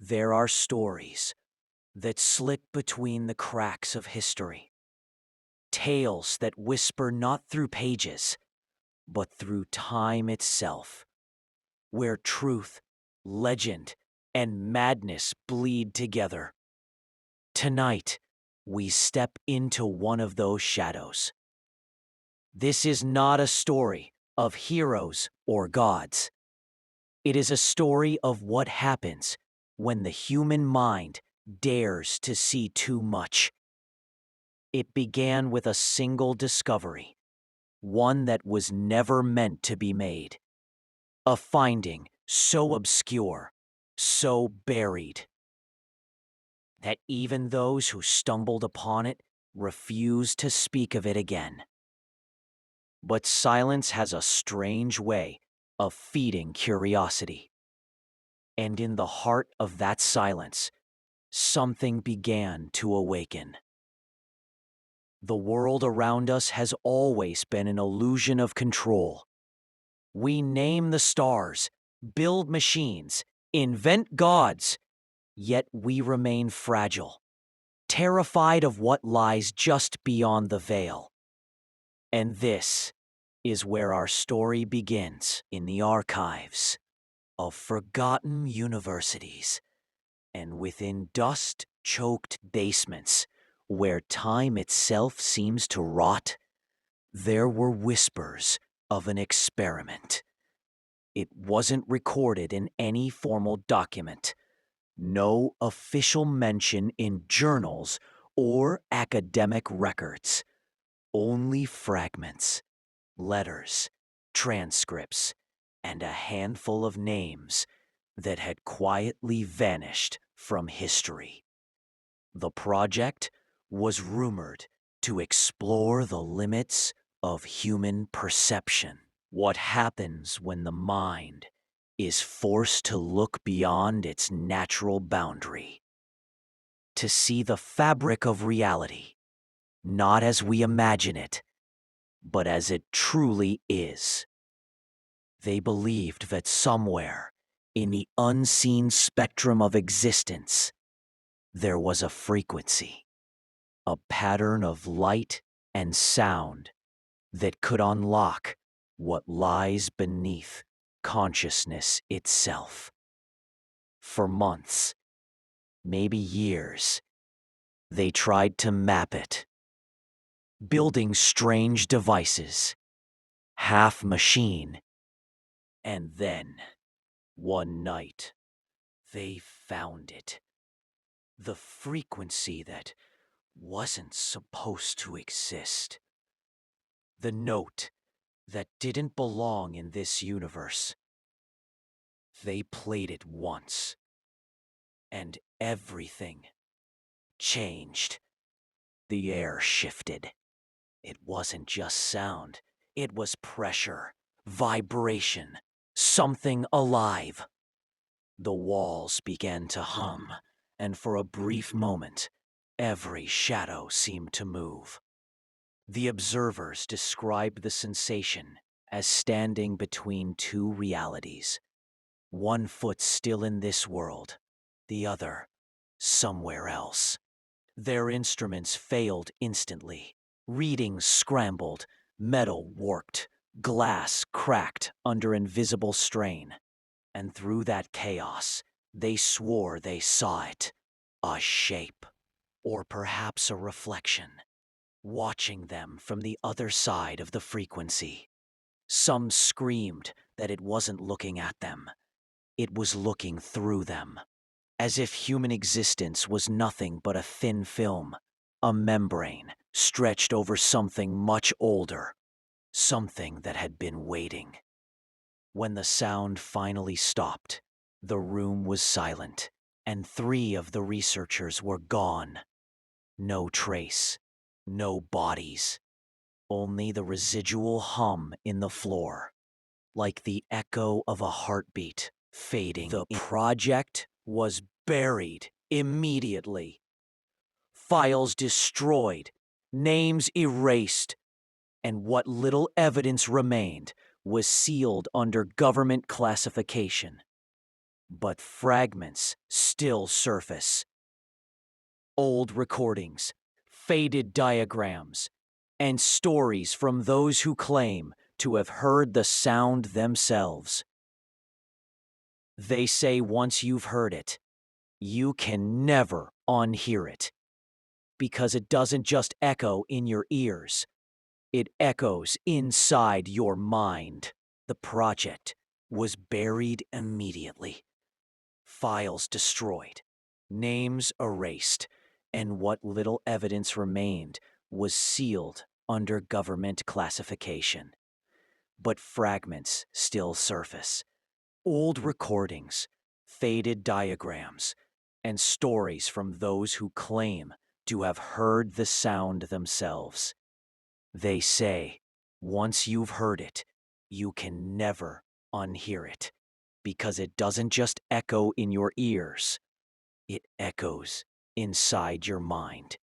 There are stories that slip between the cracks of history, tales that whisper not through pages, but through time itself, where truth, legend, and madness bleed together. Tonight, we step into one of those shadows. This is not a story of heroes or gods. It is a story of what happens when the human mind dares to see too much. It began with a single discovery, one that was never meant to be made. A finding so obscure, so buried, that even those who stumbled upon it refused to speak of it again. But silence has a strange way of feeding curiosity. And in the heart of that silence, something began to awaken. The world around us has always been an illusion of control. We name the stars, build machines, invent gods, yet we remain fragile, terrified of what lies just beyond the veil. And this is where our story begins, in the archives of forgotten universities and within dust-choked basements where time itself seems to rot. There were whispers of an experiment. It wasn't recorded in any formal document, no official mention in journals or academic records, only fragments, letters, transcripts, and a handful of names that had quietly vanished from history. The project was rumored to explore the limits of human perception. What happens when the mind is forced to look beyond its natural boundary, to see the fabric of reality, not as we imagine it, but as it truly is. They believed that somewhere in the unseen spectrum of existence, there was a frequency, a pattern of light and sound that could unlock what lies beneath consciousness itself. For months, maybe years, they tried to map it, building strange devices, half machine, and then, one night, they found it. The frequency that wasn't supposed to exist. The note that didn't belong in this universe. They played it once, and everything changed. The air shifted. It wasn't just sound, it was pressure, vibration, something alive. The walls began to hum, and for a brief moment, every shadow seemed to move. The observers described the sensation as standing between two realities. One foot still in this world, the other somewhere else. Their instruments failed instantly. Readings scrambled, metal warped, glass cracked under invisible strain. And through that chaos, they swore they saw it. A shape, or perhaps a reflection, watching them from the other side of the frequency. Some screamed that it wasn't looking at them. It was looking through them, as if human existence was nothing but a thin film, a membrane stretched over something much older, something that had been waiting. When the sound finally stopped, the room was silent, and 3 of the researchers were gone. No trace, no bodies, only the residual hum in the floor, like the echo of a heartbeat fading. The project was buried immediately. Files destroyed, names erased, and what little evidence remained was sealed under government classification. but fragments still surface. Old recordings, faded diagrams, and stories from those who claim to have heard the sound themselves. They say once you've heard it, you can never unhear it, because it doesn't just echo in your ears, it echoes inside your mind. The project was buried immediately. Files destroyed, names erased, and what little evidence remained was sealed under government classification. But fragments still surface. Old recordings, faded diagrams, and stories from those who claim to have heard the sound themselves. They say, once you've heard it, you can never unhear it, because it doesn't just echo in your ears, it echoes inside your mind.